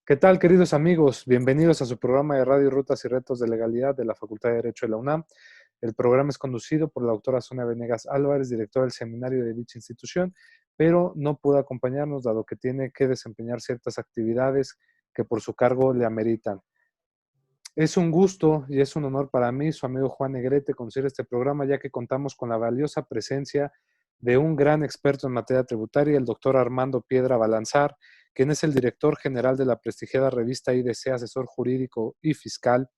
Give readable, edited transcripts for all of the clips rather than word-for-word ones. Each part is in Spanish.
¿Qué tal, queridos amigos? Bienvenidos a su programa de radio Rutas y Retos de Legalidad de la Facultad de Derecho de la UNAM. El programa es conducido por la doctora Sonia Venegas Álvarez, directora del seminario de dicha institución, pero no pudo acompañarnos dado que tiene que desempeñar ciertas actividades que por su cargo le ameritan. Es un gusto y es un honor para mí, su amigo Juan Negrete, conducir este programa, ya que contamos con la valiosa presencia de un gran experto en materia tributaria, el doctor Armando Piedra Balanzar, quien es el director general de la prestigiada revista IDC, asesor jurídico y fiscal.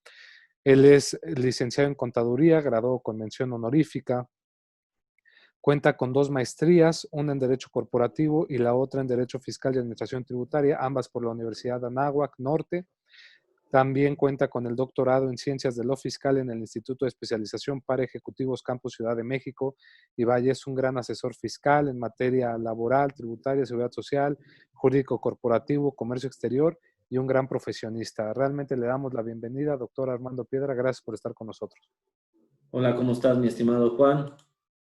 Él es licenciado en contaduría, graduado con mención honorífica, cuenta con 2 maestrías, una en Derecho Corporativo y la otra en Derecho Fiscal y Administración Tributaria, ambas por la Universidad de Anáhuac Norte. También cuenta con el doctorado en Ciencias de lo Fiscal en el Instituto de Especialización para Ejecutivos Campus Ciudad de México. Y vaya, es un gran asesor fiscal en materia laboral, tributaria, seguridad social, jurídico corporativo, comercio exterior y un gran profesionista. Realmente le damos la bienvenida, doctor Armando Piedra. Gracias por estar con nosotros. Hola, ¿cómo estás, mi estimado Juan?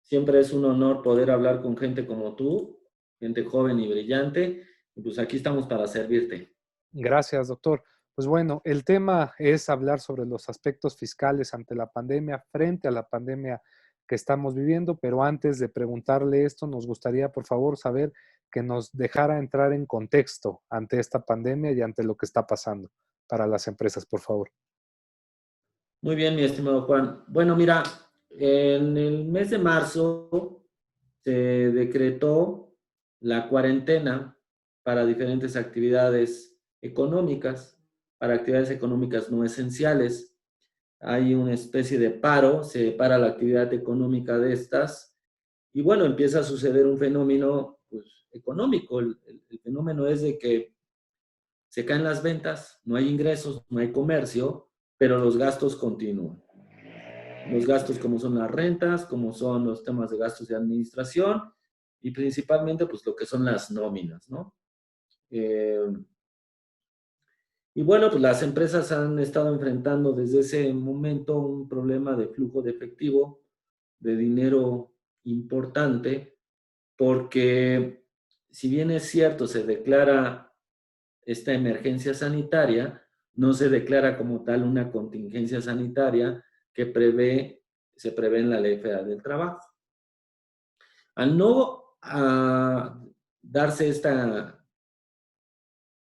Siempre es un honor poder hablar con gente como tú, gente joven y brillante, y pues aquí estamos para servirte. Gracias, doctor. Pues bueno, el tema es hablar sobre los aspectos fiscales ante la pandemia, frente a la pandemia que estamos viviendo, pero antes de preguntarle esto, nos gustaría, por favor, saber que nos dejara entrar en contexto ante esta pandemia y ante lo que está pasando para las empresas, por favor. Muy bien, mi estimado Juan. Bueno, mira, en el mes de marzo se decretó la cuarentena para diferentes actividades económicas, para actividades económicas no esenciales. Hay una especie de paro, se para la actividad económica de estas. Y bueno, empieza a suceder un fenómeno pues, económico. El fenómeno es de que se caen las ventas, no hay ingresos, no hay comercio, pero los gastos continúan. Los gastos como son las rentas, como son los temas de gastos de administración y principalmente pues lo que son las nóminas, ¿no? Eh, y bueno, pues las empresas han estado enfrentando desde ese momento un problema de flujo de efectivo, de dinero importante, porque si bien es cierto, se declara esta emergencia sanitaria, no se declara como tal una contingencia sanitaria que se prevé en la Ley Federal del Trabajo. Al no darse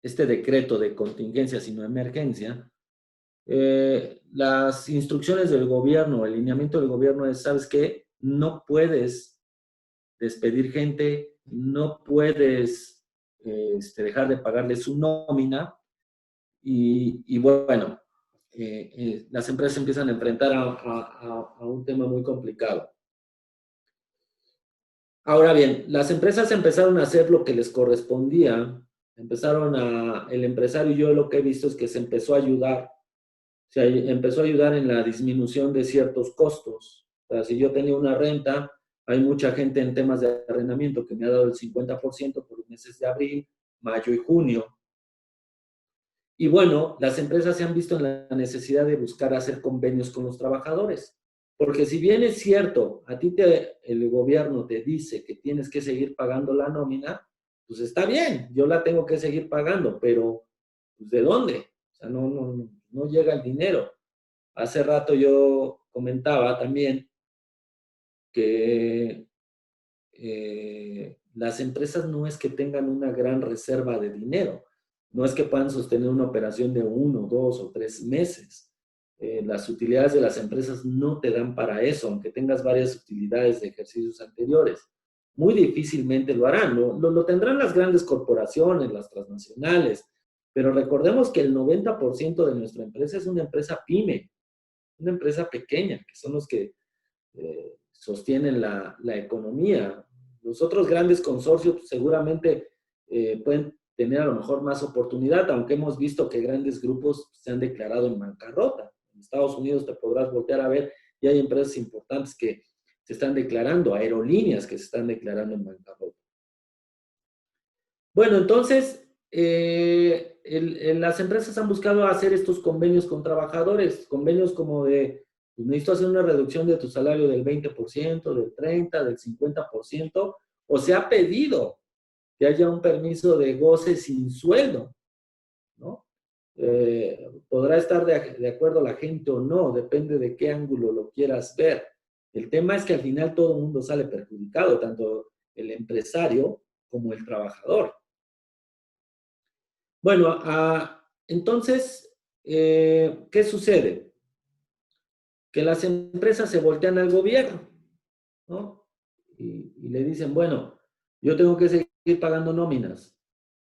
este decreto de contingencia, sino emergencia, las instrucciones del gobierno, el lineamiento del gobierno es, ¿sabes qué? No puedes despedir gente, no puedes dejar de pagarle su nómina y bueno, las empresas empiezan a enfrentar a un tema muy complicado. Ahora bien, las empresas empezaron a hacer lo que les correspondía, el empresario, yo lo que he visto es que se empezó a ayudar, empezó a ayudar en la disminución de ciertos costos. O sea, si yo tenía una renta, hay mucha gente en temas de arrendamiento que me ha dado el 50% por los meses de abril, mayo y junio. Y bueno, las empresas se han visto en la necesidad de buscar hacer convenios con los trabajadores. Porque si bien es cierto, el gobierno te dice que tienes que seguir pagando la nómina, pues está bien, yo la tengo que seguir pagando, pero pues, ¿de dónde? O sea, no llega el dinero. Hace rato yo comentaba también que las empresas no es que tengan una gran reserva de dinero, no es que puedan sostener una operación de 1, 2 o 3 meses. Las utilidades de las empresas no te dan para eso, aunque tengas varias utilidades de ejercicios anteriores. Muy difícilmente lo harán, lo tendrán las grandes corporaciones, las transnacionales, pero recordemos que el 90% de nuestra empresa es una empresa pyme, una empresa pequeña, que son los que sostienen la economía. Los otros grandes consorcios pues, seguramente pueden tener a lo mejor más oportunidad, aunque hemos visto que grandes grupos se han declarado en bancarrota. En Estados Unidos te podrás voltear a ver y hay empresas importantes que se están declarando, aerolíneas que se están declarando en bancarrota. Bueno, entonces, las empresas han buscado hacer estos convenios con trabajadores, convenios como de pues necesito hacer una reducción de tu salario del 20%, del 30%, del 50%, o se ha pedido que haya un permiso de goce sin sueldo, ¿no? podrá estar de acuerdo la gente o no, depende de qué ángulo lo quieras ver. El tema es que al final todo el mundo sale perjudicado, tanto el empresario como el trabajador. Bueno, entonces, ¿qué sucede? Que las empresas se voltean al gobierno, ¿no? Y le dicen, bueno, yo tengo que seguir pagando nóminas,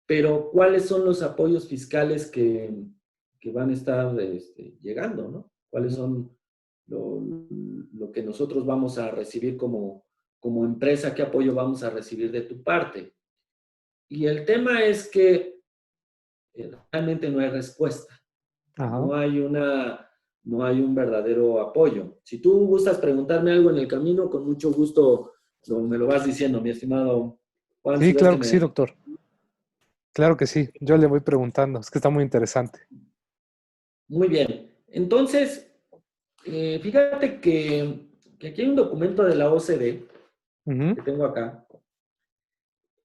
pero ¿cuáles son los apoyos fiscales que van a estar llegando, ¿no? ¿Cuáles son lo que nosotros vamos a recibir como empresa? ¿Qué apoyo vamos a recibir de tu parte? Y el tema es que realmente no hay respuesta. Ajá. No hay un verdadero apoyo. Si tú gustas preguntarme algo en el camino, con mucho gusto me lo vas diciendo, mi estimado Juan, si Sí, ves que claro que sí, me... doctor. Claro que sí. Yo le voy preguntando. Es que está muy interesante. Muy bien. Entonces, fíjate que aquí hay un documento de la OCDE Ujú. que tengo acá,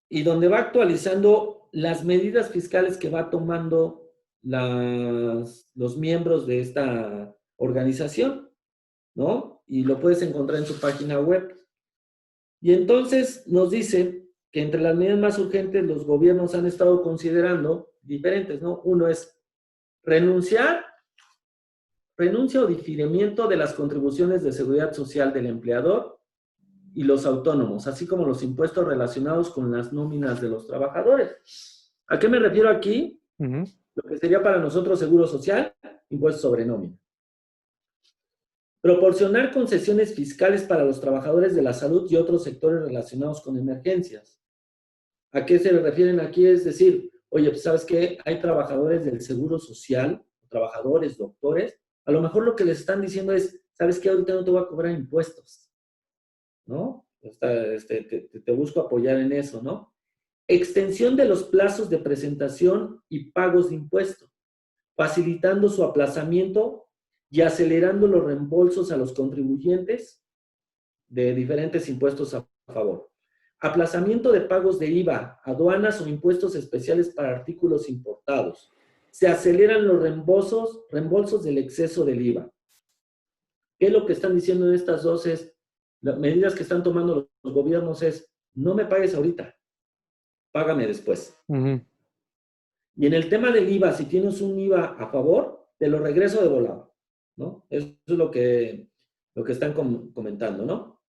y donde va actualizando las medidas fiscales que va tomando los miembros de esta organización, ¿no? Y lo puedes encontrar en su página web. Y entonces nos dice que entre las medidas más urgentes los gobiernos han estado considerando diferentes, ¿no? Uno es renuncia o diferimiento de las contribuciones de seguridad social del empleador y los autónomos, así como los impuestos relacionados con las nóminas de los trabajadores. ¿A qué me refiero aquí? Ujú. Lo que sería para nosotros seguro social, impuestos sobre nómina. Proporcionar concesiones fiscales para los trabajadores de la salud y otros sectores relacionados con emergencias. ¿A qué se refieren aquí? Es decir, oye, pues ¿sabes qué? Hay trabajadores del seguro social, trabajadores, doctores, a lo mejor lo que les están diciendo es, ¿sabes qué? Ahorita no te voy a cobrar impuestos, ¿no? Te busco apoyar en eso, ¿no? Extensión de los plazos de presentación y pagos de impuestos, facilitando su aplazamiento y acelerando los reembolsos a los contribuyentes de diferentes impuestos a favor. Aplazamiento de pagos de IVA, aduanas o impuestos especiales para artículos importados. Se aceleran los reembolsos del exceso del IVA. ¿Qué es lo que están diciendo en estas dos? Las medidas que están tomando los gobiernos es, no me pagues ahorita, págame después. Ujú. Y en el tema del IVA, si tienes un IVA a favor, te lo regreso de volado, ¿no? Eso es lo que están comentando, ¿no?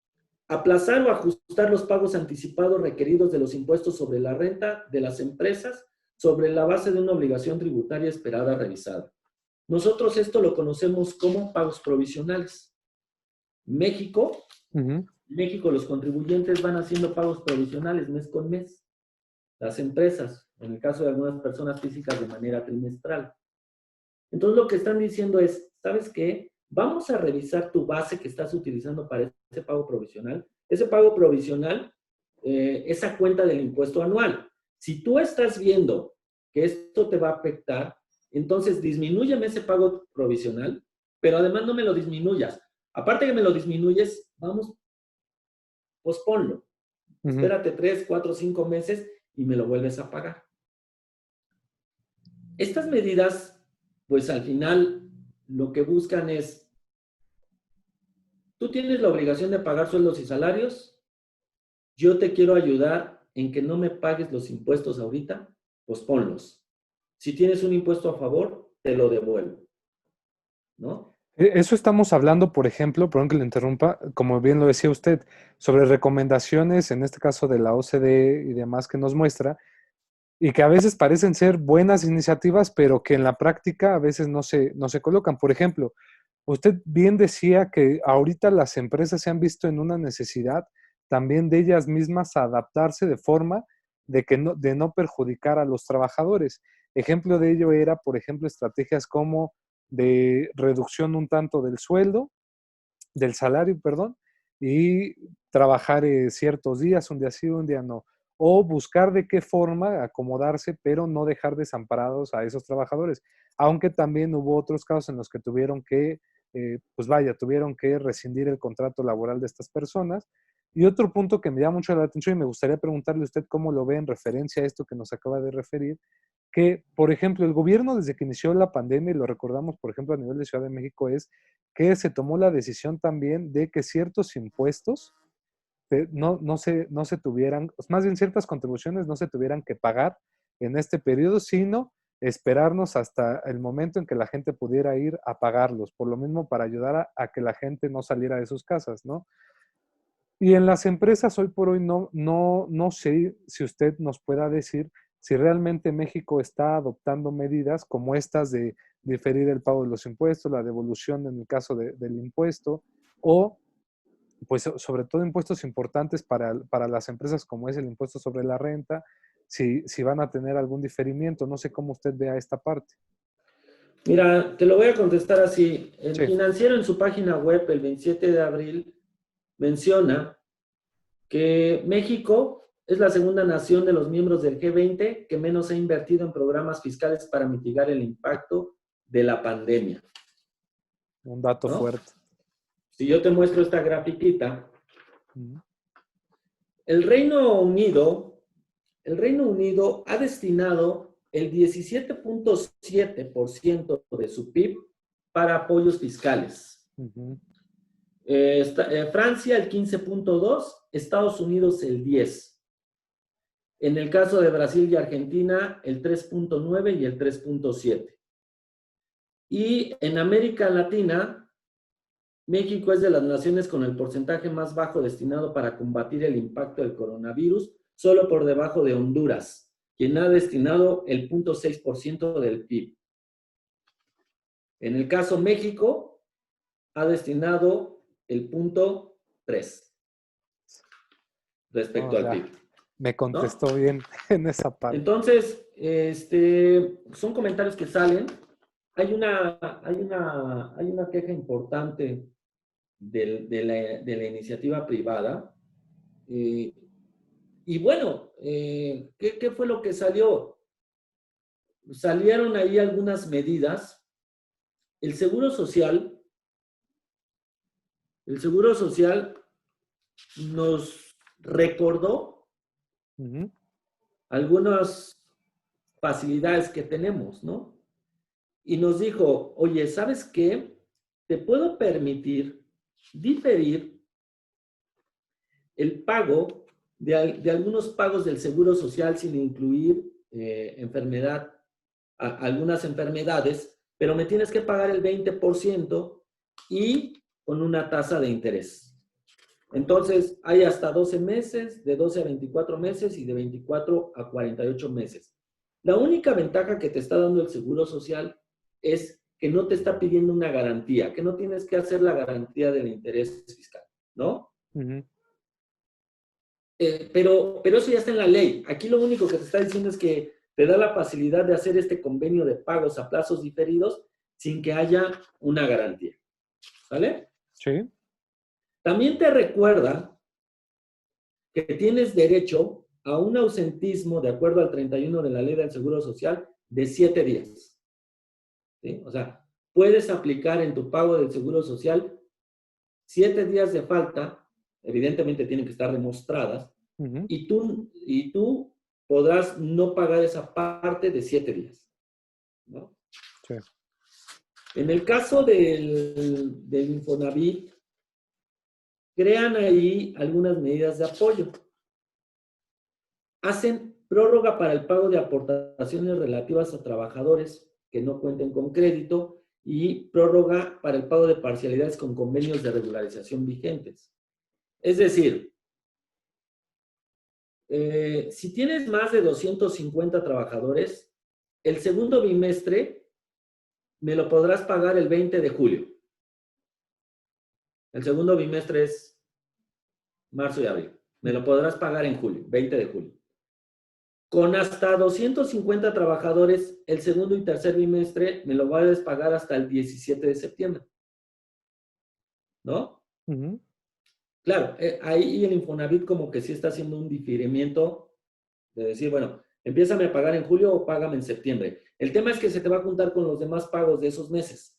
Aplazar o ajustar los pagos anticipados requeridos de los impuestos sobre la renta de las empresas sobre la base de una obligación tributaria esperada revisada. Nosotros esto lo conocemos como pagos provisionales. México, Ujú. México, los contribuyentes van haciendo pagos provisionales mes con mes. Las empresas, en el caso de algunas personas físicas, de manera trimestral. Entonces lo que están diciendo es, ¿sabes qué? Vamos a revisar tu base que estás utilizando para ese pago provisional. Ese pago provisional, esa cuenta del impuesto anual. Si tú estás viendo que esto te va a afectar, entonces disminúyeme ese pago provisional, pero además no me lo disminuyas. Aparte que me lo disminuyes, vamos, posponlo. Ujú. Espérate 3, 4, 5 meses y me lo vuelves a pagar. Estas medidas, pues al final lo que buscan es, tú tienes la obligación de pagar sueldos y salarios, yo te quiero ayudar en que no me pagues los impuestos ahorita, pues ponlos. Si tienes un impuesto a favor, te lo devuelvo, ¿no? Eso estamos hablando, por ejemplo, perdón que le interrumpa, como bien lo decía usted, sobre recomendaciones, en este caso de la OCDE y demás, que nos muestra, y que a veces parecen ser buenas iniciativas, pero que en la práctica a veces no se colocan. Por ejemplo, usted bien decía que ahorita las empresas se han visto en una necesidad también de ellas mismas adaptarse de forma de no perjudicar a los trabajadores. Ejemplo de ello era, por ejemplo, estrategias como de reducción un tanto del sueldo, del salario, perdón, y trabajar ciertos días, un día sí, un día no. O buscar de qué forma acomodarse, pero no dejar desamparados a esos trabajadores. Aunque también hubo otros casos en los que tuvieron que, pues vaya, tuvieron que rescindir el contrato laboral de estas personas. Y otro punto que me llama mucho la atención y me gustaría preguntarle a usted cómo lo ve en referencia a esto que nos acaba de referir, que, por ejemplo, el gobierno desde que inició la pandemia, y lo recordamos, por ejemplo, a nivel de Ciudad de México, es que se tomó la decisión también de que ciertos impuestos no se tuvieran, más bien ciertas contribuciones no se tuvieran que pagar en este periodo, sino esperarnos hasta el momento en que la gente pudiera ir a pagarlos, por lo mismo para ayudar a que la gente no saliera de sus casas, ¿no? Y en las empresas hoy por hoy no sé si usted nos pueda decir si realmente México está adoptando medidas como estas de diferir el pago de los impuestos, la devolución en el caso del impuesto, o pues sobre todo impuestos importantes para las empresas como es el impuesto sobre la renta, si van a tener algún diferimiento. No sé cómo usted vea esta parte. Mira, te lo voy a contestar así. El Sí. Financiero en su página web, el 27 de abril, menciona que México es la segunda nación de los miembros del G20 que menos ha invertido en programas fiscales para mitigar el impacto de la pandemia, Un dato ¿no? fuerte. Si yo te muestro esta grafiquita, Uh-huh. el Reino Unido ha destinado el 17.7% de su PIB para apoyos fiscales. Uh-huh. Francia el 15.2%, Estados Unidos el 10%. En el caso de Brasil y Argentina, el 3.9% y el 3.7%. Y en América Latina, México es de las naciones con el porcentaje más bajo destinado para combatir el impacto del coronavirus, solo por debajo de Honduras, quien ha destinado el 0.6% del PIB. En el caso México, ha destinado el 0.3% respecto al PIB. Me contestó, ¿no? bien en esa parte. Entonces, son comentarios que salen. Hay una queja importante de la iniciativa privada. Y bueno, ¿qué fue lo que salió? Salieron ahí algunas medidas. El Seguro Social nos recordó Uh-huh. algunas facilidades que tenemos, ¿no? Y nos dijo, oye, ¿sabes qué? Te puedo permitir diferir el pago de algunos pagos del Seguro Social sin incluir algunas enfermedades, pero me tienes que pagar el 20% y con una tasa de interés. Entonces, hay hasta 12 meses, de 12 a 24 meses y de 24 a 48 meses. La única ventaja que te está dando el Seguro Social es que no te está pidiendo una garantía, que no tienes que hacer la garantía del interés fiscal, ¿no? Uh-huh. Pero eso ya está en la ley. Aquí lo único que te está diciendo es que te da la facilidad de hacer este convenio de pagos a plazos diferidos sin que haya una garantía. ¿Vale? Sí. También te recuerda que tienes derecho a un ausentismo de acuerdo al 31 de la Ley del Seguro Social de 7 días. ¿Sí? O sea, puedes aplicar en tu pago del Seguro Social 7 días de falta, evidentemente tienen que estar demostradas, Uh-huh. y tú podrás no pagar esa parte de 7 días, ¿no? Sí. En el caso del Infonavit, crean ahí algunas medidas de apoyo. Hacen prórroga para el pago de aportaciones relativas a trabajadores que no cuenten con crédito y prórroga para el pago de parcialidades con convenios de regularización vigentes. Es decir, si tienes más de 250 trabajadores, el segundo bimestre me lo podrás pagar el 20 de julio. El segundo bimestre es marzo y abril. Me lo podrás pagar en julio, 20 de julio. Con hasta 250 trabajadores, el segundo y tercer bimestre me lo vas a pagar hasta el 17 de septiembre. ¿No? Uh-huh. Claro, ahí el Infonavit como que sí está haciendo un diferimiento de decir, bueno, empiézame a pagar en julio o págame en septiembre. El tema es que se te va a juntar con los demás pagos de esos meses.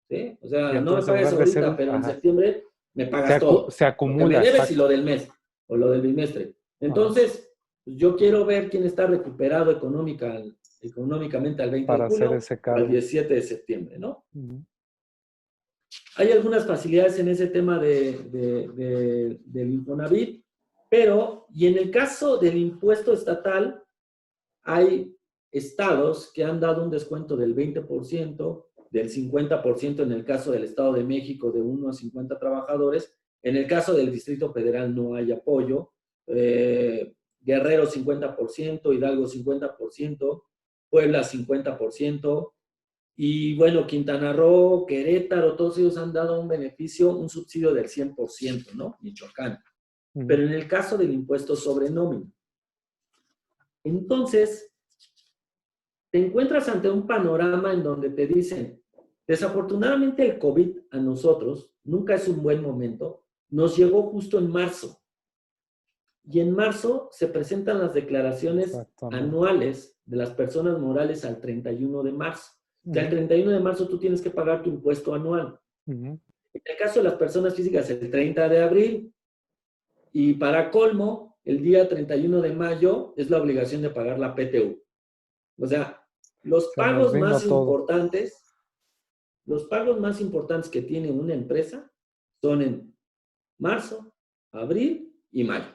¿Sí? O sea, no me pagues ahorita, pero en septiembre me pagas todo. Se Lo que me acumula. debes y lo del mes o lo del bimestre. Entonces, Pues yo quiero ver quién está recuperado económicamente al 20 de Para hacer julio ese o al cargo. 17 de septiembre, ¿no? Ujú. Hay algunas facilidades en ese tema del Infonavit, pero, y en el caso del impuesto estatal, hay estados que han dado un descuento del 20%, del 50% en el caso del Estado de México, de 1 a 50 trabajadores. En el caso del Distrito Federal no hay apoyo. Guerrero 50%, Hidalgo 50%, Puebla 50%. Y bueno, Quintana Roo, Querétaro, todos ellos han dado un beneficio, un subsidio del 100%, ¿no? Michoacán. Ujú. Pero en el caso del impuesto sobre nómina. Entonces, te encuentras ante un panorama en donde te dicen, desafortunadamente el COVID a nosotros, nunca es un buen momento, nos llegó justo en marzo. Y en marzo se presentan las declaraciones anuales de las personas morales al 31 de marzo. O sea, el 31 de marzo tú tienes que pagar tu impuesto anual. Ujú. En el caso de las personas físicas, el 30 de abril. Y para colmo, el día 31 de mayo es la obligación de pagar la PTU. O sea, los Se nos pagos vino más todo. importantes, los pagos más importantes que tiene una empresa son en marzo, abril y mayo.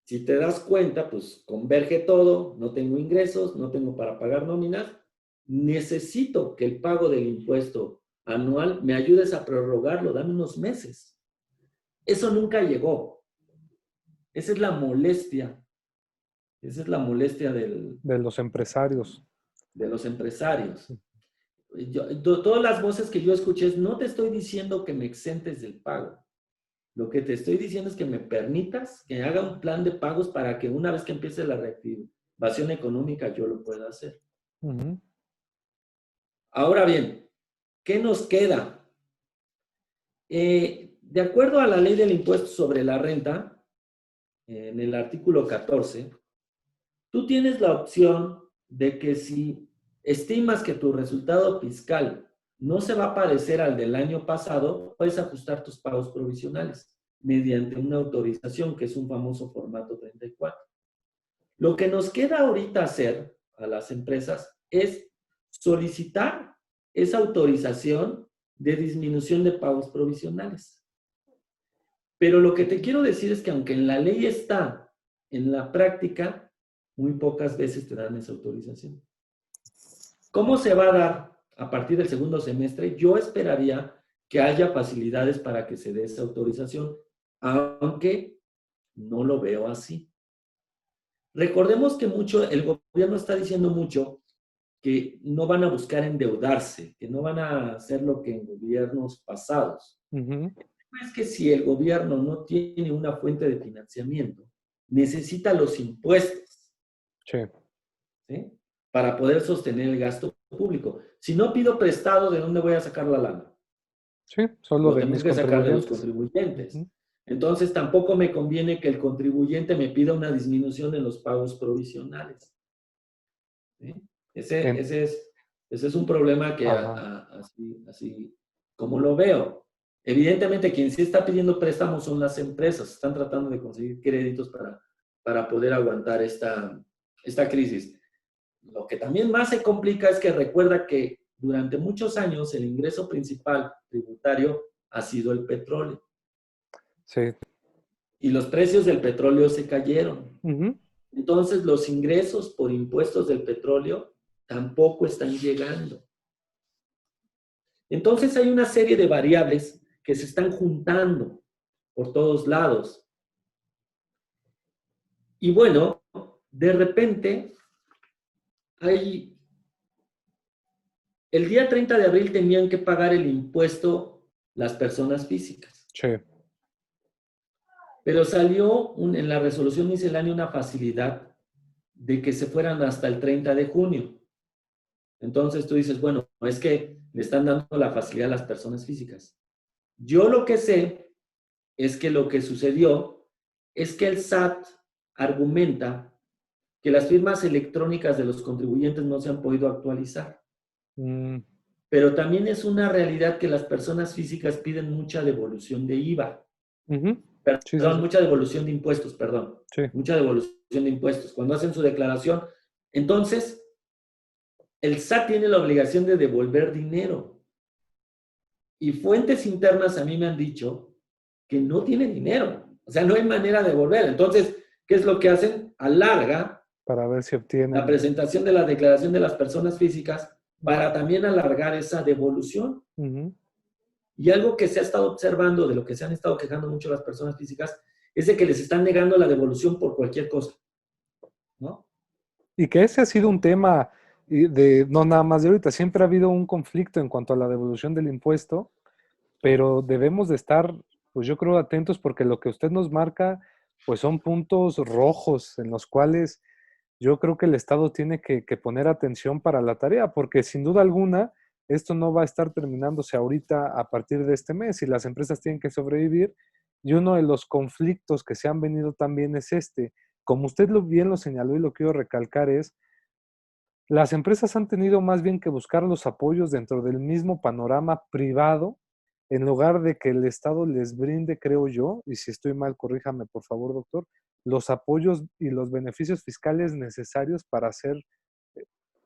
Si te das cuenta, pues converge todo, no tengo ingresos, no tengo para pagar nóminas, necesito que el pago del impuesto anual me ayudes a prorrogarlo, dame unos meses. Eso nunca llegó. Esa es la molestia. Esa es la molestia De los empresarios. de los empresarios. Todas las voces que yo escuché es, no te estoy diciendo que me exentes del pago. Lo que te estoy diciendo es que me permitas que haga un plan de pagos para que una vez que empiece la reactivación económica yo lo pueda hacer. Ujú. Ahora bien, ¿qué nos queda? De acuerdo a la ley del impuesto sobre la renta, en el artículo 14, tú tienes la opción de que si estimas que tu resultado fiscal no se va a parecer al del año pasado, puedes ajustar tus pagos provisionales mediante una autorización, que es un famoso formato 34. Lo que nos queda ahorita hacer a las empresas es solicitar esa autorización de disminución de pagos provisionales. Pero lo que te quiero decir es que aunque en la ley está, en la práctica, muy pocas veces te dan esa autorización. ¿Cómo se va a dar a partir del segundo semestre? Yo esperaría que haya facilidades para que se dé esa autorización, aunque no lo veo así. Recordemos que el gobierno está diciendo mucho que no van a buscar endeudarse, que no van a hacer lo que en gobiernos pasados. Ujú. Es que si el gobierno no tiene una fuente de financiamiento, necesita los impuestos, Sí. ¿sí? Para poder sostener el gasto público. Si no pido prestado, ¿de dónde voy a sacar la lana? Sí, solo Lo de tenemos mis que sacar de los contribuyentes. contribuyentes. Ujú. Entonces, tampoco me conviene que el contribuyente me pida una disminución en los pagos provisionales. ¿Sí? En- Ese es un problema que Ajá. así como lo veo. Evidentemente, quien sí está pidiendo préstamos son las empresas, están tratando de conseguir créditos para poder aguantar esta crisis. Lo que también más se complica es que recuerda que durante muchos años el ingreso principal tributario ha sido el petróleo Sí. y los precios del petróleo se cayeron. Ujú. Entonces, los ingresos por impuestos del petróleo tampoco están llegando. Entonces, hay una serie de variables que se están juntando por todos lados. Y bueno, de repente, el día 30 de abril tenían que pagar el impuesto las personas físicas. Sí. Pero salió en la resolución miscelánea una facilidad de que se fueran hasta el 30 de junio. Entonces tú dices, bueno, es que le están dando la facilidad a las personas físicas. Yo lo que sé es que lo que sucedió es que el SAT argumenta que las firmas electrónicas de los contribuyentes no se han podido actualizar. Mm. Pero también es una realidad que las personas físicas piden mucha devolución de IVA. Ujú. Sí, sí, Perdón, sí. mucha devolución de impuestos, perdón. Sí. Mucha devolución de impuestos, cuando hacen su declaración. Entonces, el SAT tiene la obligación de devolver dinero. Y fuentes internas a mí me han dicho que no tiene dinero. O sea, no hay manera de devolver. Entonces, ¿qué es lo que hacen? Alarga Para ver si la obtienen. presentación de la declaración de las personas físicas para también alargar esa devolución. Uh-huh. Y algo que se ha estado observando, de lo que se han estado quejando mucho las personas físicas, es de que les están negando la devolución por cualquier cosa, ¿no? Y que ese ha sido un tema no nada más de ahorita, siempre ha habido un conflicto en cuanto a la devolución del impuesto, pero debemos de estar, pues yo creo, atentos porque lo que usted nos marca, pues son puntos rojos en los cuales yo creo que el Estado tiene que poner atención para la tarea, porque sin duda alguna esto no va a estar terminándose ahorita a partir de este mes y las empresas tienen que sobrevivir. Y uno de los conflictos que se han venido también es este. Como usted bien lo señaló y lo quiero recalcar es, las empresas han tenido más bien que buscar los apoyos dentro del mismo panorama privado, en lugar de que el Estado les brinde, creo yo, y si estoy mal, corríjame por favor, doctor, los apoyos y los beneficios fiscales necesarios para hacer,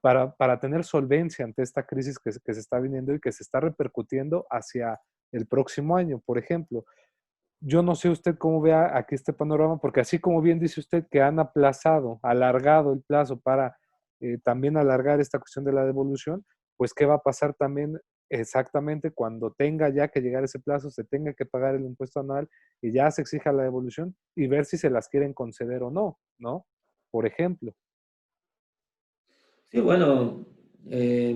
para tener solvencia ante esta crisis que se está viniendo y que se está repercutiendo hacia el próximo año. Por ejemplo, yo no sé usted cómo vea aquí este panorama, porque así como bien dice usted que han alargado el plazo para también alargar esta cuestión de la devolución, pues qué va a pasar también exactamente cuando tenga ya que llegar ese plazo, se tenga que pagar el impuesto anual y ya se exija la devolución y ver si se las quieren conceder o no, ¿no? Por ejemplo. Sí, bueno,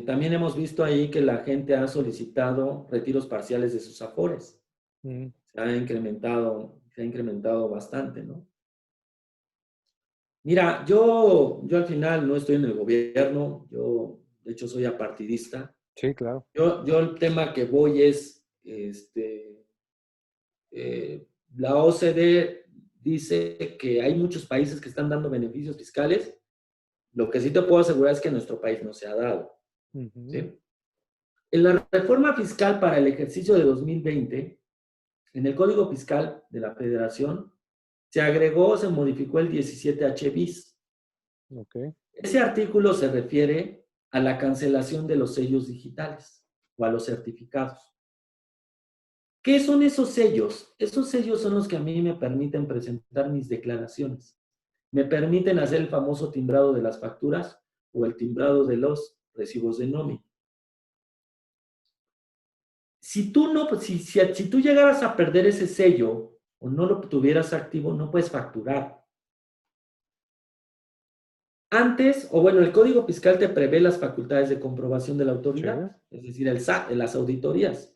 también hemos visto ahí que la gente ha solicitado retiros parciales de sus afores. Mm, Se ha incrementado bastante, ¿no? Mira, yo al final no estoy en el gobierno, yo de hecho soy apartidista. sí, claro. Yo el tema que voy es, la OCDE dice que hay muchos países que están dando beneficios fiscales. Lo que sí te puedo asegurar es que en nuestro país no se ha dado, Uh-huh. ¿sí? En la reforma fiscal para el ejercicio de 2020, en el Código Fiscal de la Federación, se modificó el 17H bis. Okay. Ese artículo se refiere a la cancelación de los sellos digitales o a los certificados. ¿Qué son esos sellos? Esos sellos son los que a mí me permiten presentar mis declaraciones. Me permiten hacer el famoso timbrado de las facturas o el timbrado de los recibos de nómina. Si tú llegaras a perder ese sello o no lo tuvieras activo, no puedes facturar. Antes, o bueno, el Código Fiscal te prevé las facultades de comprobación de la Sí. autoridad, es decir, el SAT, las auditorías.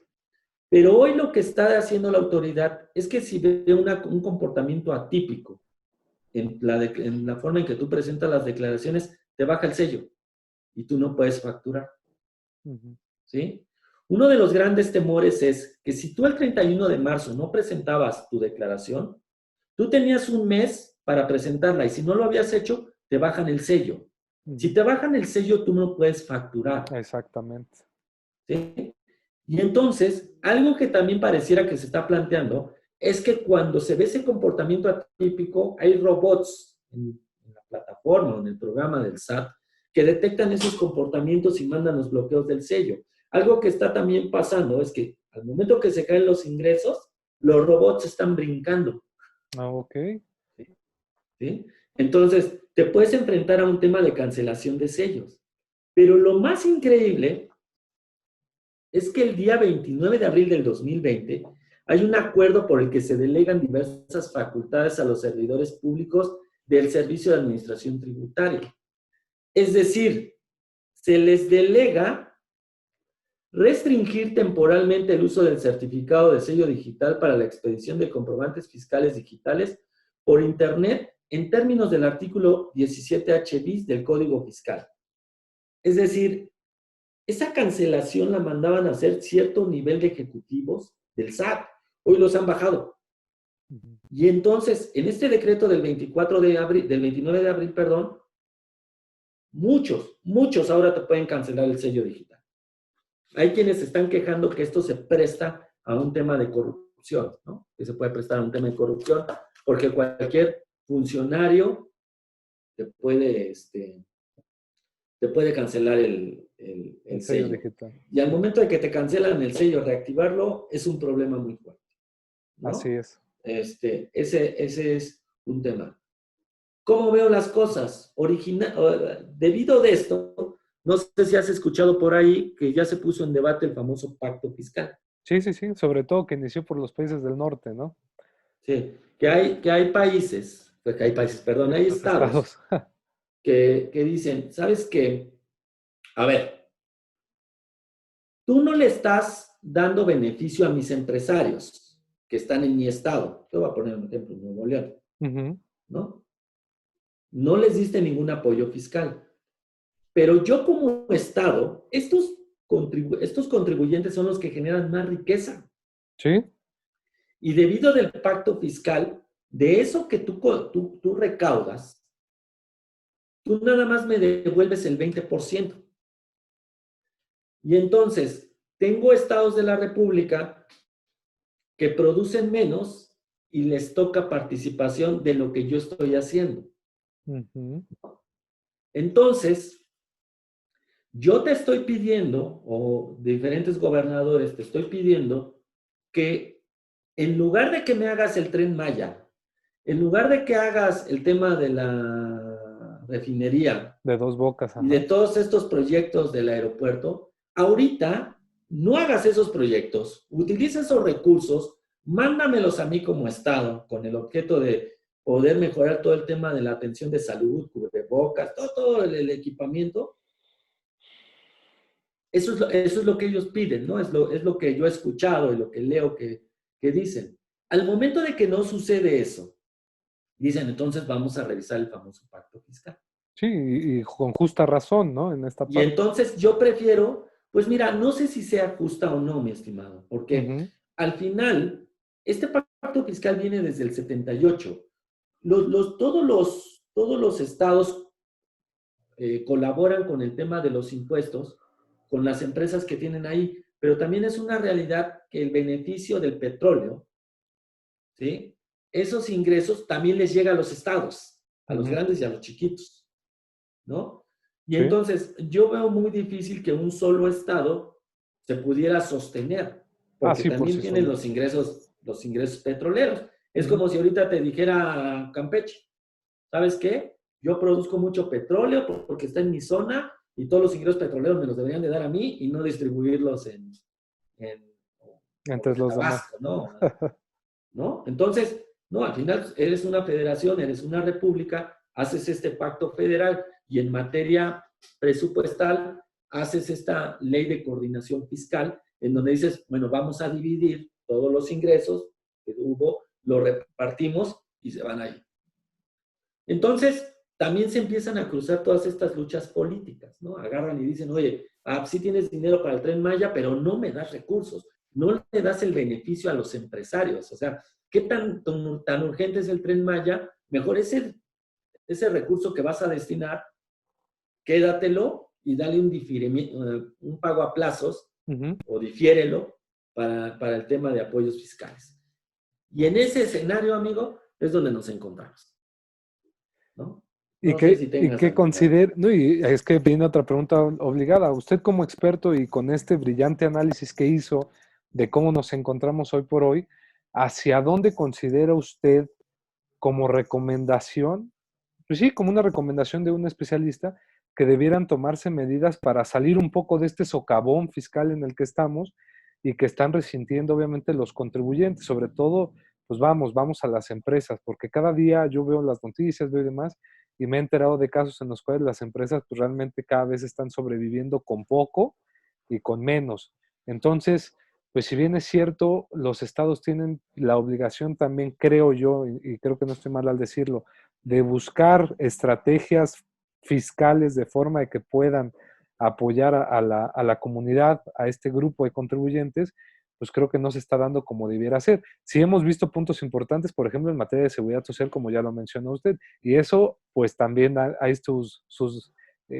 Pero hoy lo que está haciendo la autoridad es que si ve un comportamiento atípico en la forma en que tú presentas las declaraciones, te baja el sello y tú no puedes facturar. Uh-huh. ¿Sí? Uno de los grandes temores es que si tú el 31 de marzo no presentabas tu declaración, tú tenías un mes para presentarla y si no lo habías hecho, te bajan el sello. Uh-huh. Si te bajan el sello, tú no puedes facturar. Exactamente. ¿Sí? Y entonces, algo que también pareciera que se está planteando es que cuando se ve ese comportamiento atípico, hay robots en la plataforma o en el programa del SAT que detectan esos comportamientos y mandan los bloqueos del sello. Algo que está también pasando es que al momento que se caen los ingresos, los robots están brincando. Ok. ¿Sí? Entonces, te puedes enfrentar a un tema de cancelación de sellos. Pero lo más increíble es que el día 29 de abril del 2020 hay un acuerdo por el que se delegan diversas facultades a los servidores públicos del Servicio de Administración Tributaria. Es decir, se les delega restringir temporalmente el uso del certificado de sello digital para la expedición de comprobantes fiscales digitales por Internet en términos del artículo 17H bis del Código Fiscal. Es decir, esa cancelación la mandaban a hacer cierto nivel de ejecutivos del SAT. Hoy los han bajado. Uh-huh. Y entonces, en este decreto del 29 de abril, perdón, muchos ahora te pueden cancelar el sello digital. Hay quienes se están quejando que esto se presta a un tema de corrupción, ¿no? Que se puede prestar a un tema de corrupción, porque cualquier funcionario te puede cancelar el El sello sello. digital. Y al momento de que te cancelan el sello, reactivarlo es un problema muy fuerte, Así ¿no? es. Ese es un tema. ¿Cómo veo las cosas? Debido de esto, no sé si has escuchado por ahí que ya se puso en debate el famoso pacto fiscal. Sí, sí, sí. Sobre todo que inició por los países del norte, ¿no? Sí, que hay países, perdón, hay Los estados estados. que dicen, ¿sabes qué? A ver, tú no le estás dando beneficio a mis empresarios que están en mi estado. Te voy a poner un ejemplo, Nuevo León, Ujú. ¿no? No les diste ningún apoyo fiscal. Pero yo como estado, estos contribuyentes son los que generan más riqueza. Sí, Y debido del pacto fiscal, de eso que tú recaudas, tú nada más me devuelves el 20%. Y entonces, tengo estados de la República que producen menos y les toca participación de lo que yo estoy haciendo. ujú. Entonces, yo te estoy pidiendo, o diferentes gobernadores te estoy pidiendo, que en lugar de que me hagas el Tren Maya, en lugar de que hagas el tema de la refinería De dos bocas, y de ajá. todos estos proyectos del aeropuerto, ahorita no hagas esos proyectos, utiliza esos recursos, mándamelos a mí como Estado, con el objeto de poder mejorar todo el tema de la atención de salud, cubrebocas, todo el equipamiento. Eso es lo que ellos piden, ¿no? Es lo que yo he escuchado y lo que leo que dicen. Al momento de que no sucede eso, dicen, entonces vamos a revisar el famoso pacto fiscal. Sí, y con justa razón, ¿no? En esta Y parte. entonces yo prefiero, pues mira, no sé si sea justa o no, mi estimado, porque Ujú. al final, este pacto fiscal viene desde el 78. Todos los estados colaboran con el tema de los impuestos, con las empresas que tienen ahí, pero también es una realidad que el beneficio del petróleo, ¿sí? Esos ingresos también les llega a los estados, a los Ujú. grandes y a los chiquitos, ¿no? Y Sí. entonces yo veo muy difícil que un solo estado se pudiera sostener, Ah, porque sí, por también sí tienen solo. los ingresos petroleros. Es Ujú. como si ahorita te dijera Campeche, ¿sabes qué? Yo produzco mucho petróleo porque está en mi zona y todos los ingresos petroleros me los deberían de dar a mí y no distribuirlos en Entre los demás. Tabasco, ¿no? Entonces, no, al final eres una federación, eres una república, haces este pacto federal y en materia presupuestal haces esta ley de coordinación fiscal en donde dices, bueno, vamos a dividir todos los ingresos que hubo, los repartimos y se van ahí. Entonces, también se empiezan a cruzar todas estas luchas políticas, ¿no? Agarran y dicen, oye, sí tienes dinero para el Tren Maya, pero no me das recursos, no le das el beneficio a los empresarios. O sea, ¿qué tan urgente es el Tren Maya? Mejor ese recurso que vas a destinar, quédatelo y dale un pago a plazos Ujú. o difiérelo para el tema de apoyos fiscales. Y en ese escenario, amigo, es donde nos encontramos, ¿no? Y No sé que, si y tengas que alguna duda. considere, no, y es que viene otra pregunta obligada. Usted como experto y con este brillante análisis que hizo de cómo nos encontramos hoy por hoy, ¿hacia dónde considera usted como recomendación, pues sí, como una recomendación de un especialista, que debieran tomarse medidas para salir un poco de este socavón fiscal en el que estamos y que están resintiendo obviamente los contribuyentes, sobre todo, pues vamos a las empresas, porque cada día yo veo las noticias, veo demás, y me he enterado de casos en los cuales las empresas pues realmente cada vez están sobreviviendo con poco y con menos. Entonces, pues si bien es cierto, los estados tienen la obligación también, creo yo, y creo que no estoy mal al decirlo, de buscar estrategias fiscales de forma de que puedan apoyar a la comunidad, a este grupo de contribuyentes, pues creo que no se está dando como debiera ser. Sí hemos visto puntos importantes, por ejemplo, en materia de seguridad social, como ya lo mencionó usted, y eso pues también hay sus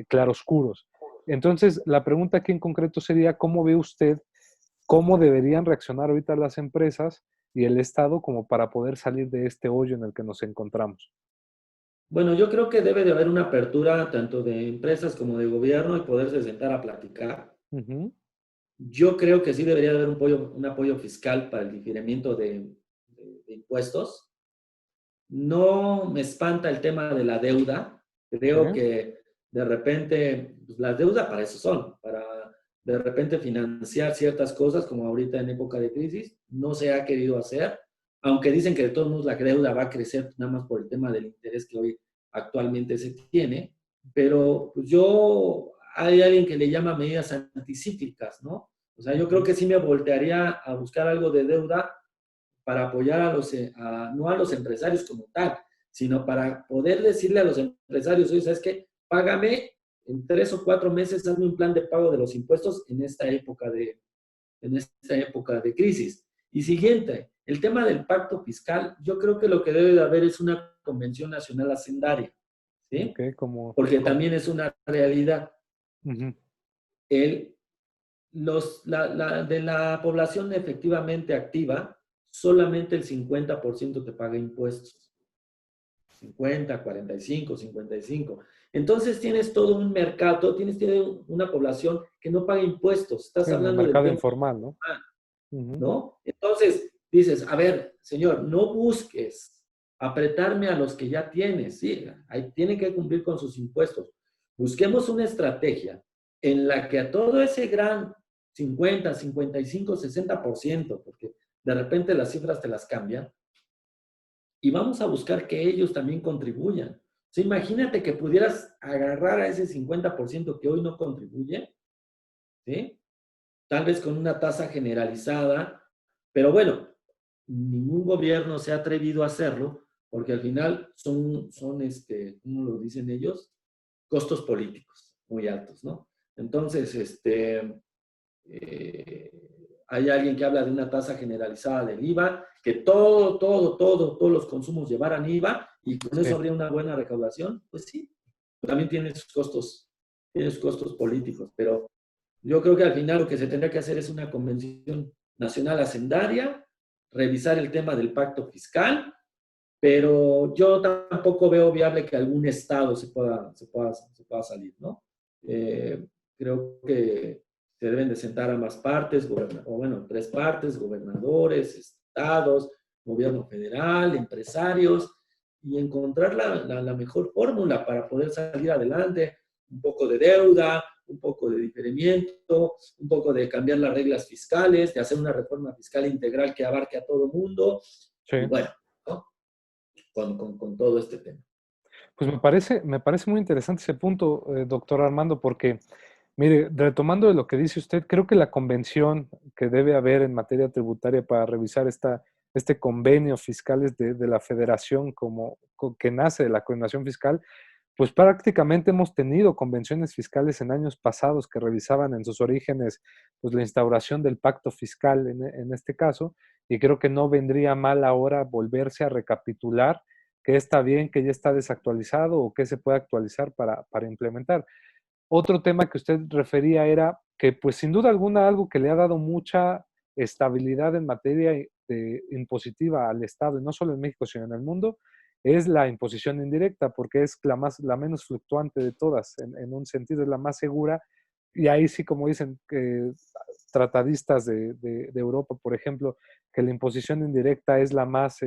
claroscuros. Entonces, la pregunta aquí en concreto sería, ¿cómo ve usted cómo deberían reaccionar ahorita las empresas y el Estado como para poder salir de este hoyo en el que nos encontramos? Bueno, yo creo que debe de haber una apertura tanto de empresas como de gobierno y poderse sentar a platicar. Ujú. Yo creo que sí debería haber un apoyo fiscal para el diferimiento de impuestos. No me espanta el tema de la deuda. Sí, Creo que de repente, pues, las deudas para eso son, para de repente financiar ciertas cosas, como ahorita en época de crisis, no se ha querido hacer, aunque dicen que de todos modos la deuda va a crecer nada más por el tema del interés que hoy actualmente se tiene, pero pues yo, hay alguien que le llama medidas anticíclicas, ¿no? O sea, yo creo ujú, que sí me voltearía a buscar algo de deuda para apoyar no a los empresarios como tal, sino para poder decirle a los empresarios, oye, ¿sabes qué? Págame en 3 o 4 meses, hazme un plan de pago de los impuestos en esta época de crisis. Y siguiente, el tema del pacto fiscal, yo creo que lo que debe de haber es una convención nacional hacendaria, ¿sí? ok, como, Porque también es una realidad. ujú, El, de la población efectivamente activa, solamente el 50% te paga impuestos. 50, 45, 55. Entonces tienes todo un mercado, tienes una población que no paga impuestos. sí, Estás en el hablando del mercado tema, informal, ¿no? Ujú, ¿no? Entonces dices, a ver, señor, no busques apretarme a los que ya tienes, sí, ahí tienen que cumplir con sus impuestos. Busquemos una estrategia en la que a todo ese gran 50, 55, 60%, porque de repente las cifras te las cambian, y vamos a buscar que ellos también contribuyan. O sea, imagínate que pudieras agarrar a ese 50% que hoy no contribuye, ¿sí? Tal vez con una tasa generalizada, pero bueno, ningún gobierno se ha atrevido a hacerlo porque al final ¿cómo lo dicen ellos? Costos políticos muy altos, ¿no? Entonces, eh, hay alguien que habla de una tasa generalizada del IVA, que todos los consumos llevaran IVA y con eso sí. habría una buena recaudación, pues sí, también tiene sus costos políticos, pero yo creo que al final lo que se tendría que hacer es una convención nacional hacendaria, revisar el tema del pacto fiscal, pero yo tampoco veo viable que algún estado se pueda salir, ¿no? Eh, Creo que se deben de sentar ambas partes, o bueno, tres partes, gobernadores, estados, gobierno federal, empresarios, y encontrar la mejor fórmula para poder salir adelante, un poco de deuda, un poco de diferimiento, un poco de cambiar las reglas fiscales, de hacer una reforma fiscal integral que abarque a todo el mundo, Sí. y bueno, ¿no? Con todo este tema. Pues me parece muy interesante ese punto, doctor Armando, porque, mire, retomando de lo que dice usted, creo que la convención que debe haber en materia tributaria para revisar este convenio fiscal es de la federación que nace de la coordinación fiscal, pues prácticamente hemos tenido convenciones fiscales en años pasados que revisaban en sus orígenes pues, la instauración del pacto fiscal en este caso, y creo que no vendría mal ahora volverse a recapitular qué está bien, qué ya está desactualizado o qué se puede actualizar para implementar. Otro tema que usted refería era que, pues sin duda alguna, algo que le ha dado mucha estabilidad en materia impositiva al Estado, y no solo en México, sino en el mundo, es la imposición indirecta, porque es la menos fluctuante de todas, en un sentido es la más segura, y ahí sí, como dicen tratadistas de Europa, por ejemplo, que la imposición indirecta es la más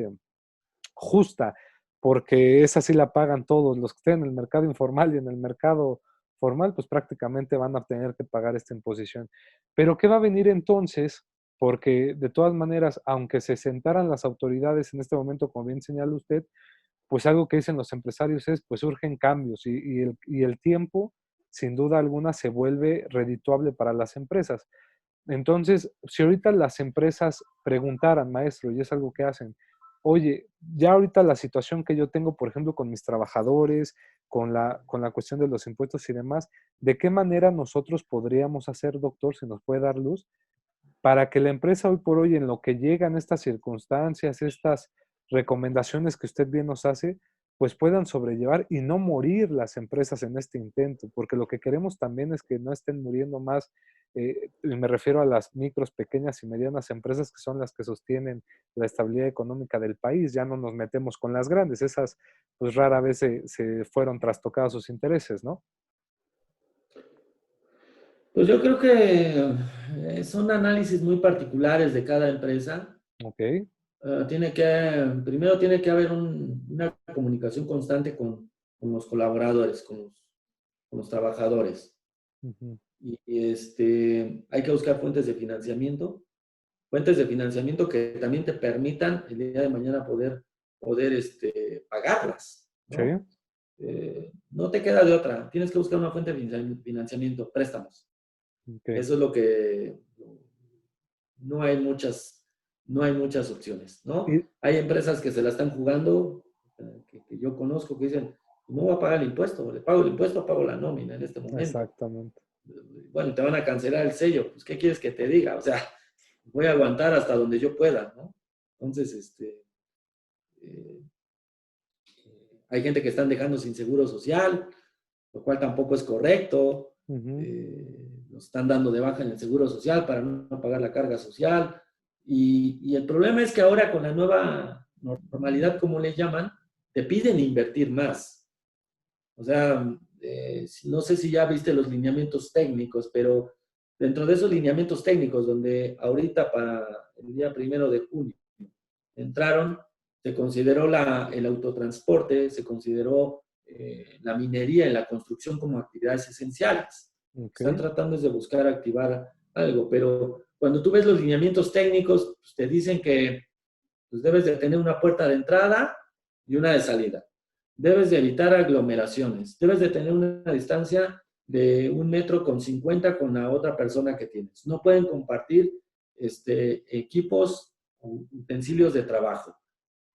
justa, porque esa sí la pagan todos, los que estén en el mercado informal y en el mercado formal, pues prácticamente van a tener que pagar esta imposición. Pero ¿qué va a venir entonces? Porque de todas maneras, aunque se sentaran las autoridades en este momento, como bien señala usted, pues algo que dicen los empresarios es, pues surgen cambios y el tiempo, sin duda alguna, se vuelve redituable para las empresas. Entonces, si ahorita las empresas preguntaran, maestro, y es algo que hacen, oye, ya ahorita la situación que yo tengo, por ejemplo, con mis trabajadores, con la cuestión de los impuestos y demás, ¿de qué manera nosotros podríamos hacer, doctor, si nos puede dar luz, para que la empresa hoy por hoy, en lo que llegan estas circunstancias, estas recomendaciones que usted bien nos hace, pues puedan sobrellevar y no morir las empresas en este intento? Porque lo que queremos también es que no estén muriendo más y me refiero a las micros, pequeñas y medianas empresas que son las que sostienen la estabilidad económica del país. Ya no nos metemos con las grandes, esas pues rara vez se fueron trastocados sus intereses, ¿no? Pues yo creo que son análisis muy particulares de cada empresa. Ok. Primero tiene que haber una comunicación constante con los colaboradores, con los trabajadores. Ujú. Hay que buscar fuentes de financiamiento que también te permitan el día de mañana poder pagarlas, Sí. ¿no? No te queda de otra, tienes que buscar una fuente de financiamiento, préstamos. Ok. Eso es lo que no hay muchas opciones, ¿no? Y, Hay empresas que se la están jugando, que yo conozco, que dicen, no voy a pagar el impuesto, le pago el impuesto, pago la nómina en este momento. exactamente. Bueno, te van a cancelar el sello, pues ¿qué quieres que te diga? O sea, voy a aguantar hasta donde yo pueda, ¿no? Entonces, eh, hay gente que están dejando sin seguro social, lo cual tampoco es correcto. Ujú. Nos están dando de baja en el seguro social para no pagar la carga social. Y el problema es que ahora con la nueva normalidad, como le llaman, te piden invertir más. O sea, no sé si ya viste los lineamientos técnicos, pero dentro de esos lineamientos técnicos, donde ahorita para el día 1 de junio entraron, se consideró el autotransporte, se consideró la minería y la construcción como actividades esenciales. Ok. Están tratando de buscar activar algo, pero cuando tú ves los lineamientos técnicos, pues te dicen que pues debes de tener una puerta de entrada y una de salida. Debes de evitar aglomeraciones. Debes de tener una distancia de 1,50 m con la otra persona que tienes. No pueden compartir equipos o utensilios de trabajo.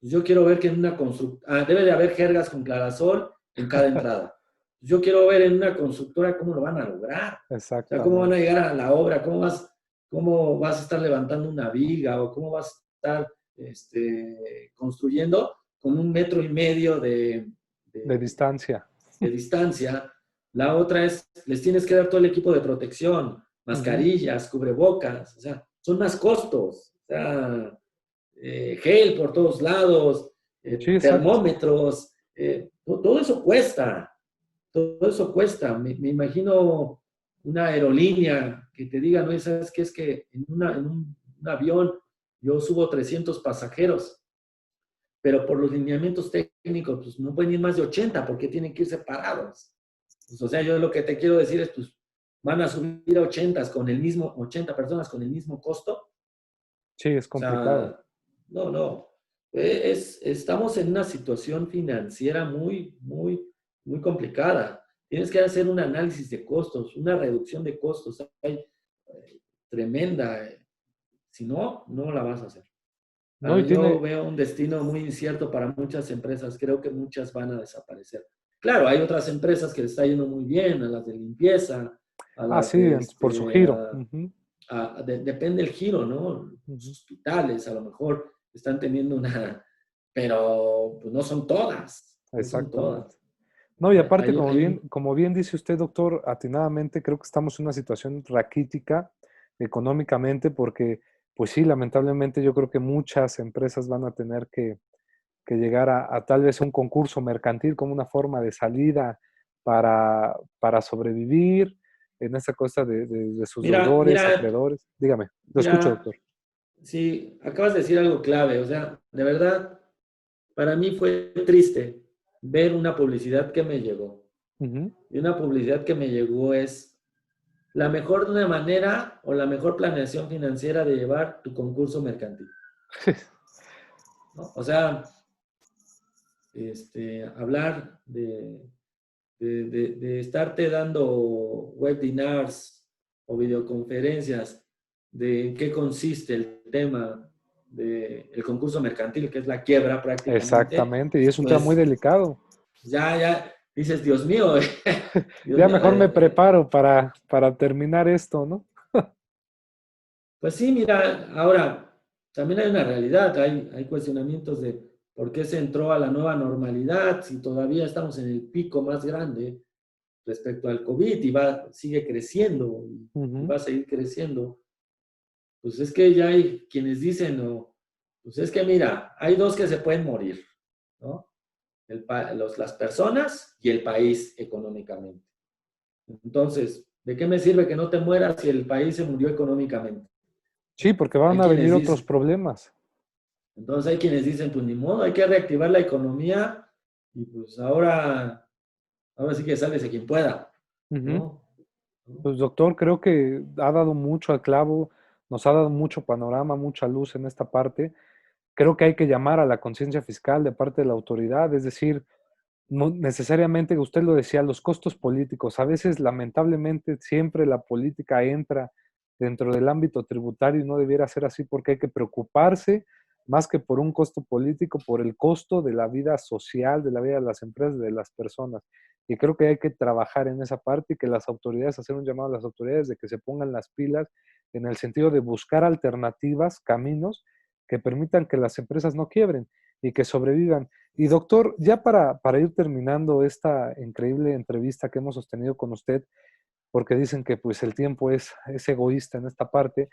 Yo quiero ver que en una constructora, debe de haber jergas con clarasol en cada entrada. Yo quiero ver en una constructora cómo lo van a lograr. O sea, cómo van a Exactamente. llegar a la obra, cómo vas a estar levantando una viga o cómo vas a estar construyendo con 1,5 m De de, distancia. de distancia. La otra es, les tienes que dar todo el equipo de protección, Ujú. mascarillas, cubrebocas, o sea, son más costos. O sea, gel por todos lados, Sí, exacto. termómetros, todo eso cuesta, todo eso cuesta. Me imagino una aerolínea que te diga, no, ¿sabes qué? Es que en un avión yo subo 300 pasajeros, pero por los lineamientos técnicos, pues no pueden ir más de 80 porque tienen que ir separados. Pues, o sea, yo lo que te quiero decir es, pues, van a subir a 80 personas con el mismo costo. Sí, es O complicado. sea, no, no. Estamos en una situación financiera muy, muy, muy complicada. Tienes que hacer un análisis de costos, una reducción de costos. Hay, tremenda. Si no, no la vas a hacer. No, y Yo tiene, veo un destino muy incierto para muchas empresas. Creo que muchas van a desaparecer. Claro, hay otras empresas que les está yendo muy bien, a las de limpieza, a las sí, de por su giro. Ujú, depende del giro, ¿no? Los ujú. hospitales a lo mejor están teniendo pero pues no son todas, no son Exactamente. todas. No, y aparte, Hay un, como bien dice usted, doctor, atinadamente, creo que estamos en una situación raquítica económicamente porque, pues sí, lamentablemente yo creo que muchas empresas van a tener que llegar a tal vez un concurso mercantil como una forma de salida para sobrevivir en esa cosa de sus mira, deudores, mira, acreedores. Dígame, lo escucho, mira, doctor. sí, acabas de decir algo clave, o sea, de verdad, para mí fue triste ver una publicidad que me llegó. Ujú. Y una publicidad que me llegó es la mejor manera o la mejor planeación financiera de llevar tu concurso mercantil, ¿no? O sea, hablar de estarte dando webinars o videoconferencias de en qué consiste el tema del concurso mercantil, que es la quiebra prácticamente, Exactamente, y es un tema muy pues delicado. ya dices, Dios mío, Dios Ya mío, mejor me preparo para terminar esto, ¿no? pues sí, mira, ahora también hay una realidad, hay cuestionamientos de por qué se entró a la nueva normalidad, si todavía estamos en el pico más grande. respecto al COVID y sigue creciendo y va a seguir creciendo. Pues es que ya hay quienes dicen, no, pues es que mira, hay dos que se pueden morir, ¿no? Las personas y el país económicamente. Entonces, ¿de qué me sirve que no te mueras si el país se murió económicamente? Sí, porque van Hay a quienes venir otros dicen, problemas. entonces hay quienes dicen, pues ni modo, hay que reactivar la economía y pues ahora sí que sálvese quien pueda, Ujú. ¿no? Pues doctor, creo que ha dado mucho al clavo, nos ha dado mucho panorama, mucha luz en esta parte. Creo que hay que llamar a la conciencia fiscal de parte de la autoridad, es decir, no necesariamente, usted lo decía, los costos políticos. A veces, lamentablemente, siempre la política entra dentro del ámbito tributario y no debiera ser así porque hay que preocuparse más que por un costo político, por el costo de la vida social, de la vida de las empresas, de las personas. Y creo que hay que trabajar en esa parte y que las autoridades, hacer un llamado a las autoridades de que se pongan las pilas en el sentido de buscar alternativas, caminos que permitan que las empresas no quiebren y que sobrevivan. Y doctor, ya para ir terminando esta increíble entrevista que hemos sostenido con usted, porque dicen que pues el tiempo es egoísta en esta parte,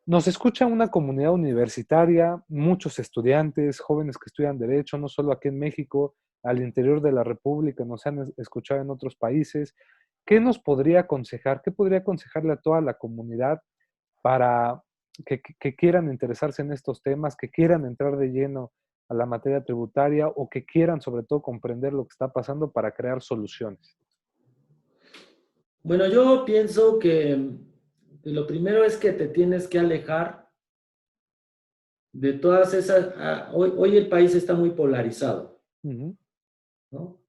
nos escucha una comunidad universitaria, muchos estudiantes, jóvenes que estudian derecho, no solo aquí en México, al interior de la República, nos han escuchado en otros países. ¿Qué nos podría aconsejar? ¿Qué podría aconsejarle a toda la comunidad para que quieran interesarse en estos temas, que quieran entrar de lleno a la materia tributaria o que quieran sobre todo comprender lo que está pasando para crear soluciones? Bueno, yo pienso que lo primero es que te tienes que alejar de todas esas. Hoy el país está muy polarizado, Ujú. ¿no?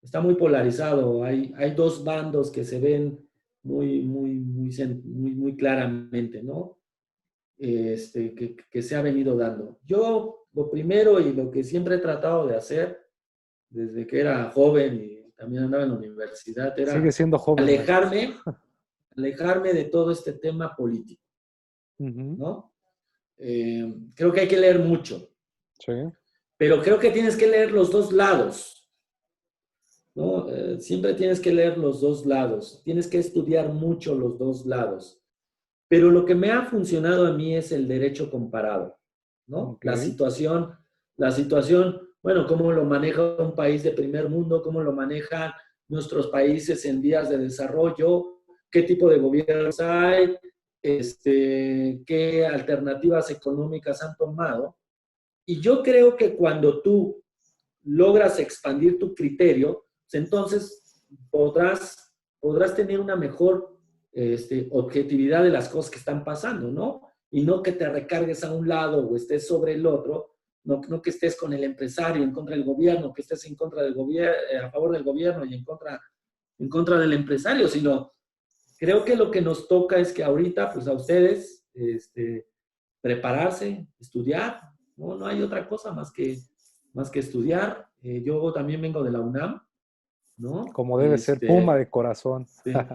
Está muy polarizado. Hay dos bandos que se ven muy claramente, ¿no? Que se ha venido dando. Yo, lo primero y lo que siempre he tratado de hacer desde que era joven y también andaba en la universidad Sigue era siendo joven, maestro. alejarme, alejarme de todo este tema político, Ujú. ¿no? Creo que hay que leer mucho, Sí, pero creo que tienes que leer los dos lados, ¿no? Siempre tienes que leer los dos lados, tienes que estudiar mucho los dos lados. Pero lo que me ha funcionado a mí es el derecho comparado, ¿no? ok. La situación, bueno, cómo lo maneja un país de primer mundo, cómo lo manejan nuestros países en vías de desarrollo, qué tipo de gobiernos hay, qué alternativas económicas han tomado. Y yo creo que cuando tú logras expandir tu criterio, pues entonces podrás tener una mejor objetividad de las cosas que están pasando, ¿no? Y no que te recargues a un lado o estés sobre el otro, no que estés con el empresario en contra del gobierno, que estés en contra del gobierno, a favor del gobierno y en contra del empresario, sino creo que lo que nos toca es que ahorita, pues a ustedes, prepararse, estudiar, ¿no? No hay otra cosa más que estudiar. Yo también vengo de la UNAM, ¿no? Como debe ser, Puma de corazón.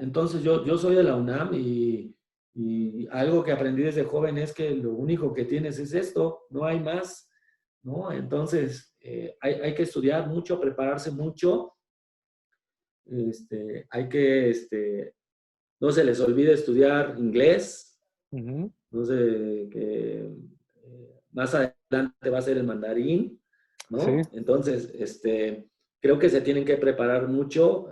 Entonces yo soy de la UNAM y algo que aprendí desde joven es que lo único que tienes es esto, no hay más, ¿no? Entonces hay que estudiar mucho, prepararse mucho, hay que, no se les olvide estudiar inglés, Ujú. no sé, que más adelante va a ser el mandarín, Sí, ¿no? Entonces, creo que se tienen que preparar mucho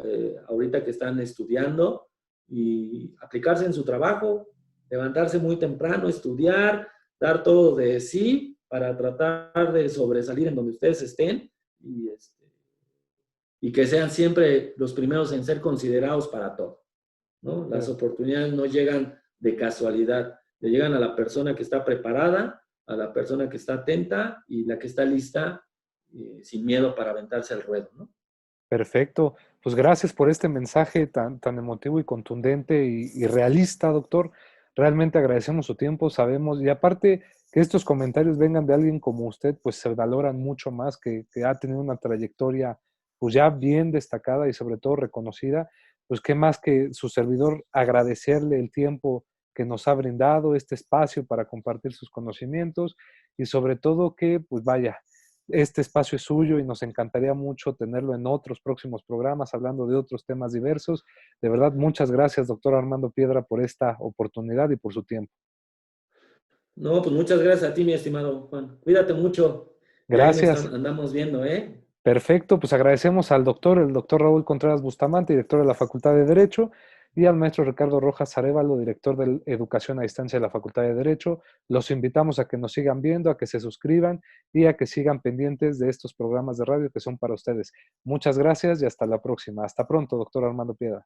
ahorita que están estudiando y aplicarse en su trabajo, levantarse muy temprano, estudiar, dar todo de sí para tratar de sobresalir en donde ustedes estén y que sean siempre los primeros en ser considerados para todo, ¿no? Las pero oportunidades no llegan de casualidad, le llegan a la persona que está preparada, a la persona que está atenta y la que está lista sin miedo para aventarse al ruedo, ¿no? perfecto. Pues gracias por este mensaje tan emotivo y contundente y realista, doctor. Realmente agradecemos su tiempo, sabemos, y aparte que estos comentarios vengan de alguien como usted, pues se valoran mucho más, que ha tenido una trayectoria pues ya bien destacada y sobre todo reconocida. Pues qué más que su servidor agradecerle el tiempo que nos ha brindado, este espacio para compartir sus conocimientos y sobre todo que, pues vaya, este espacio es suyo y nos encantaría mucho tenerlo en otros próximos programas, hablando de otros temas diversos. De verdad, muchas gracias, doctor Armando Piedra, por esta oportunidad y por su tiempo. No, pues muchas gracias a ti, mi estimado Juan. Cuídate mucho y ahí nos Gracias. andamos viendo, ¿eh? Perfecto, pues agradecemos al doctor, el doctor Raúl Contreras Bustamante, director de la Facultad de Derecho, y al maestro Ricardo Rojas Arévalo, director de Educación a Distancia de la Facultad de Derecho. Los invitamos a que nos sigan viendo, a que se suscriban y a que sigan pendientes de estos programas de radio que son para ustedes. Muchas gracias y hasta la próxima. Hasta pronto, doctor Armando Piedra.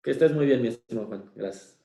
Que estés muy bien, mi estimado Juan. Gracias.